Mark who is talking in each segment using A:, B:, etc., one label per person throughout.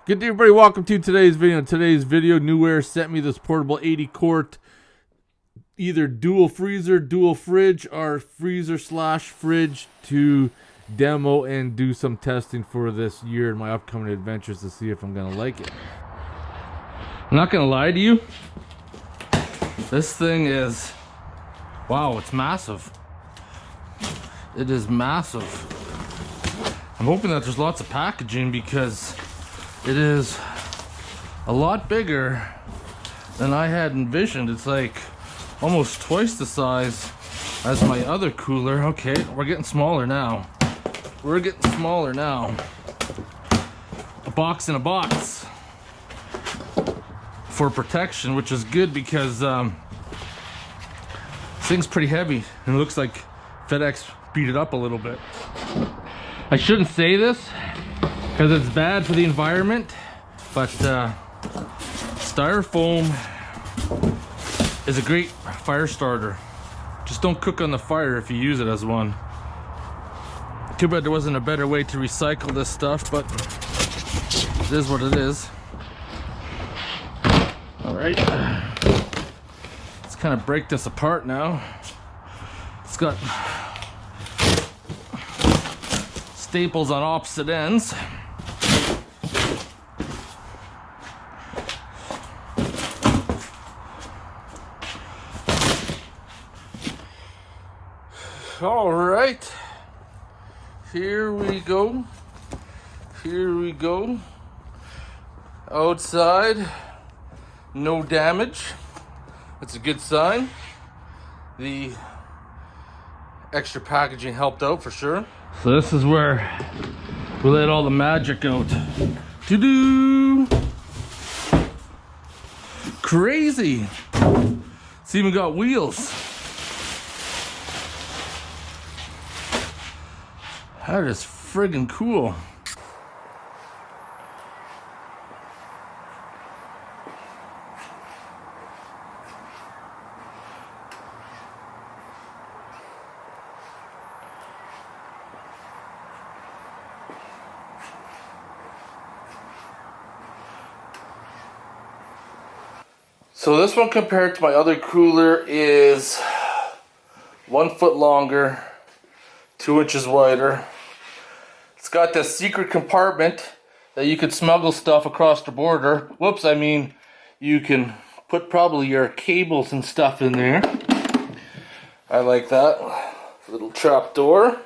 A: Good day, everybody. Welcome to today's video. In today's video, Newair sent me this portable 80 quart, either dual freezer, dual fridge, or freezer slash fridge to demo and do some testing for this year in my upcoming adventures to see if I'm gonna like it. I'm not gonna lie to you. This thing is, wow, it's massive. It is massive. I'm hoping that there's lots of packaging because it is a lot bigger than I had envisioned. It's like almost twice the size as my other cooler. Okay, we're getting smaller now. We're getting smaller now. A box in a box for protection, which is good because this thing's pretty heavy and it looks like FedEx beat it up a little bit. I shouldn't say this because it's bad for the environment, but styrofoam is a great fire starter. Just don't cook on the fire if you use it as one. Too bad there wasn't a better way to recycle this stuff, but it is what it is. All right, let's kind of break this apart now. It's got staples on opposite ends. All right, here we go. Here we go. Outside, no damage. That's a good sign. The extra packaging helped out for sure. So this is where we let all the magic out. Doo-doo! Crazy! It's even got wheels. That is friggin' cool. So this one compared to my other cooler is 1 foot longer, 2 inches wider. It's got this secret compartment that you could smuggle stuff across the border. Whoops, I mean, you can put probably your cables and stuff in there. I like that. Little trap door.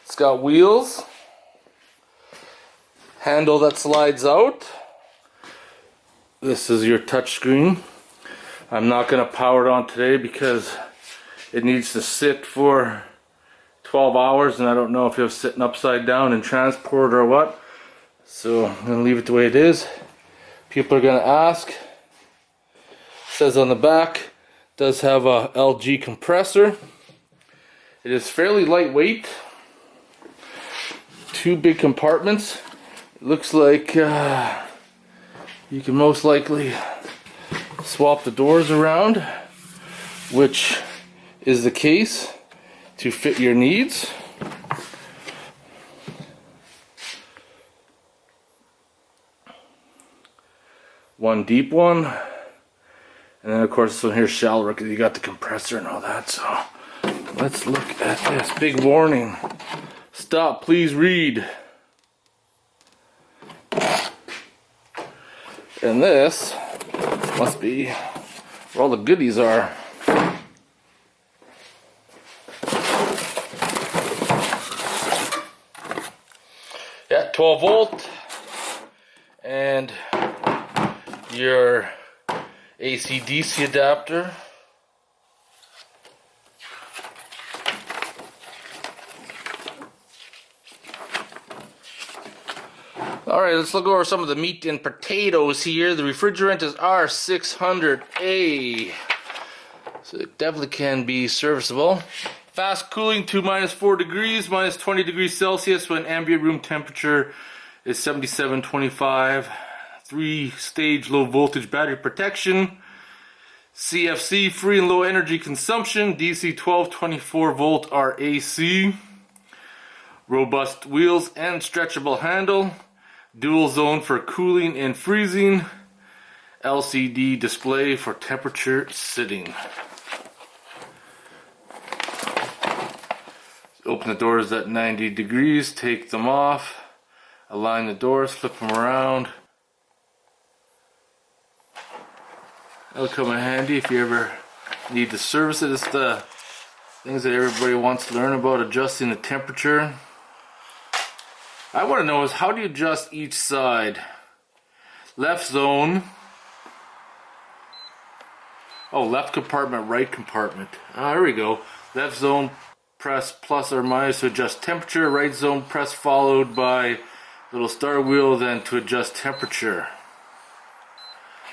A: It's got wheels. Handle that slides out. This is your touch screen. I'm not going to power it on today because it needs to sit for 12 hours and I don't know if you're sitting upside down in transport or what. So I'm going to leave it the way it is. People are going to ask. It says on the back, does have a LG compressor. It is fairly lightweight. 2 big compartments. It looks like you can most likely swap the doors around, which is the case to fit your needs. One deep one, and then of course this one here's shallower because you got the compressor and all that. So let's look at this big warning. Stop, please read. And this must be where all the goodies are. Yeah, 12 volt and your AC/DC adapter. Alright, let's look over some of the meat and potatoes here. The refrigerant is R600A. So it definitely can be serviceable. Fast cooling to -4 degrees, -20 degrees Celsius when ambient room temperature is 77.25. 3-stage low voltage battery protection. CFC, free and low energy consumption. DC 12, 24 volt RAC. Robust wheels and stretchable handle. dual zone for cooling and freezing, LCD display for temperature setting. Open the doors at 90 degrees, take them off, align the doors, flip them around. That'll come in handy if you ever need to service it. It's the things that everybody wants to learn about, adjusting the temperature. I want to know is, how do you adjust each side? Left zone. Oh, left compartment, right compartment. There we go. Left zone, press plus or minus to adjust temperature. Right zone, press followed by little star wheel then to adjust temperature.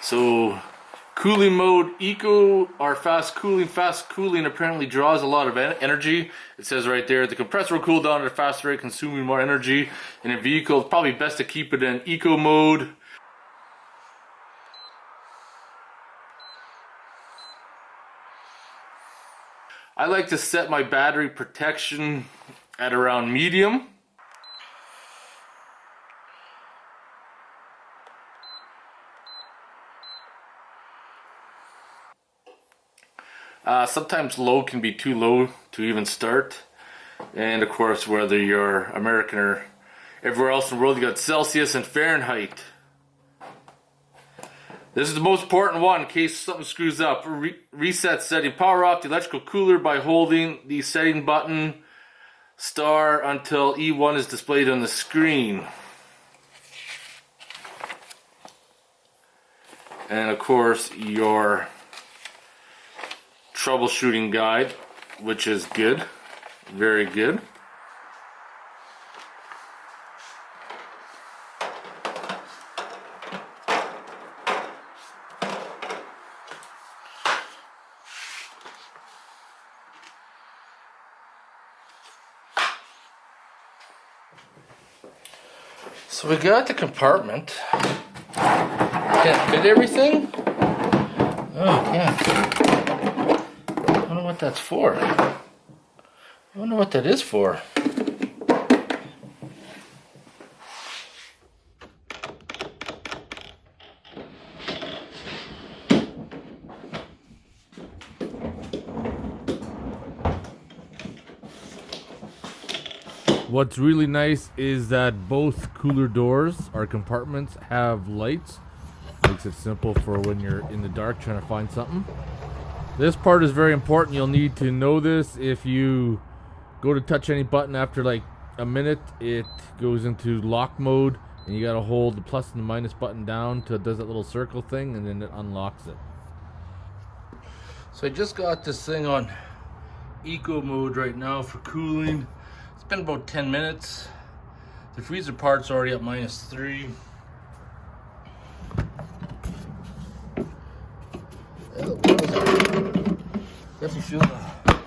A: So cooling mode, eco or fast cooling. Fast cooling apparently draws a lot of energy. It says right there, the compressor will cool down at a faster rate, consuming more energy. In a vehicle, it's probably best to keep it in eco mode. I like to set my battery protection at around medium. Sometimes low can be too low to even start. And of course, whether you're American or everywhere else in the world, you got Celsius and Fahrenheit. This is the most important one in case something screws up. Reset setting. Power off the electrical cooler by holding the setting button star until E1 is displayed on the screen. And of course, your troubleshooting guide, which is good, very good. So we got the compartment. Can't fit everything? Oh, can't. I don't know what that's for. I don't know what that is for. What's really nice is that both cooler doors or compartments have lights. Makes it simple for when you're in the dark trying to find something. This part is very important. You'll need to know this. If you go to touch any button after like a minute, it goes into lock mode, and you gotta hold the plus and the minus button down till it does that little circle thing, and then it unlocks it. So I just got this thing on eco mode right now for cooling. It's been about 10 minutes. The freezer part's already at -3. Definitely feel the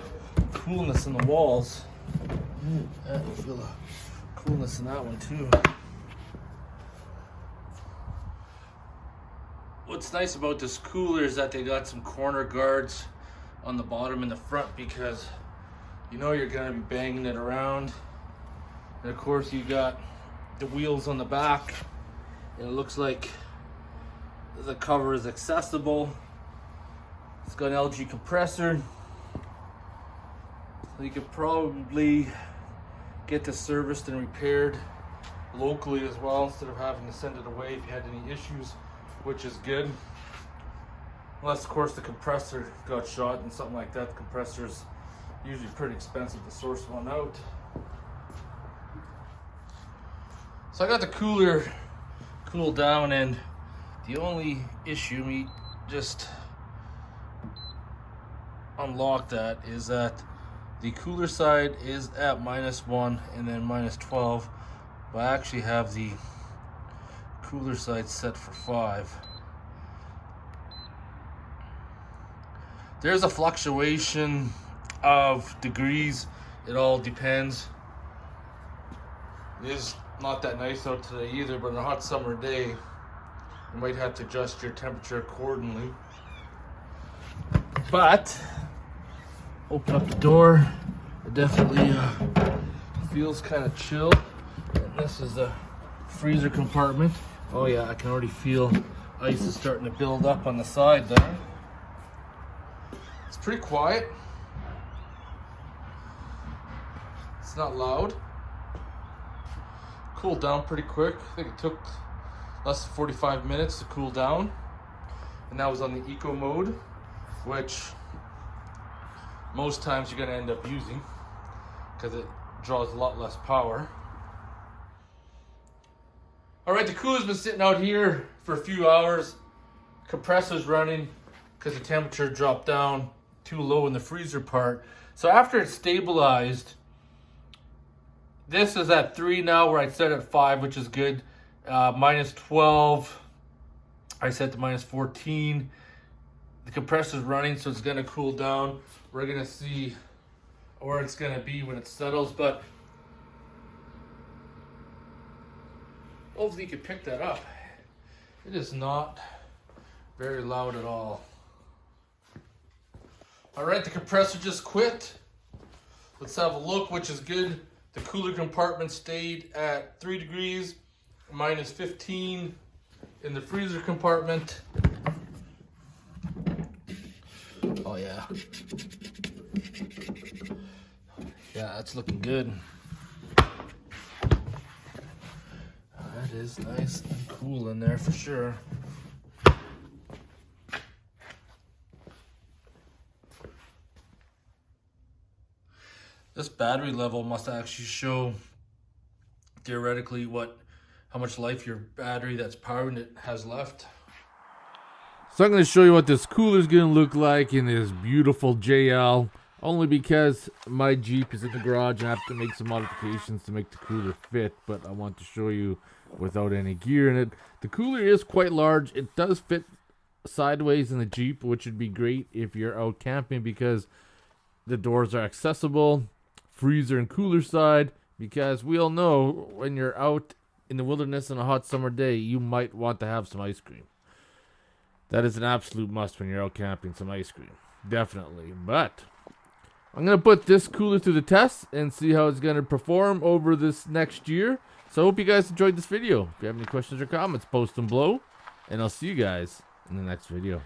A: coolness in the walls. Yeah, you feel the coolness in that one too. What's nice about this cooler is that they got some corner guards on the bottom and the front, because you know you're gonna be banging it around. And of course you got the wheels on the back, and it looks like the cover is accessible. It's got an LG compressor, so you could probably get this serviced and repaired locally as well, instead of having to send it away if you had any issues, which is good. Unless of course the compressor got shot and something like that. The compressor's usually pretty expensive to source one out. So I got the cooler cooled down, and the only issue, me just unlock that, is that the cooler side is at -1 and then -12, but I actually have the cooler side set for 5. There's a fluctuation of degrees. It all depends. It is not that nice out today either, but on a hot summer day you might have to adjust your temperature accordingly. But open up the door, it definitely feels kind of chill. And this is a freezer compartment. Oh yeah, I can already feel ice is starting to build up on the side there. It's pretty quiet. It's not loud. Cooled down pretty quick. I think it took less than 45 minutes to cool down. And that was on the eco mode, which most times you're gonna end up using because it draws a lot less power. All right, the cooler's been sitting out here for a few hours. Compressor's running because the temperature dropped down too low in the freezer part. So after it's stabilized, this is at 3 now, where I set at 5, which is good. Minus 12, I set to minus 14. The compressor's running, so it's gonna cool down. We're gonna see where it's gonna be when it settles, but hopefully you can pick that up. It is not very loud at all. All right, the compressor just quit. Let's have a look, which is good. The cooler compartment stayed at 3 degrees, minus 15 in the freezer compartment. Oh yeah. Yeah, that's looking good. That is nice and cool in there for sure. This battery level must actually show theoretically how much life your battery that's powering it has left. So I'm going to show you what this cooler is going to look like in this beautiful JL, only because my Jeep is in the garage and I have to make some modifications to make the cooler fit, but I want to show you without any gear in it. The cooler is quite large. It does fit sideways in the Jeep, which would be great if you're out camping because the doors are accessible. Freezer and cooler side, because we all know when you're out in the wilderness on a hot summer day, you might want to have some ice cream. That is an absolute must when you're out camping, some ice cream. Definitely. But I'm going to put this cooler through the test and see how it's going to perform over this next year. So I hope you guys enjoyed this video. If you have any questions or comments, post them below. And I'll see you guys in the next video.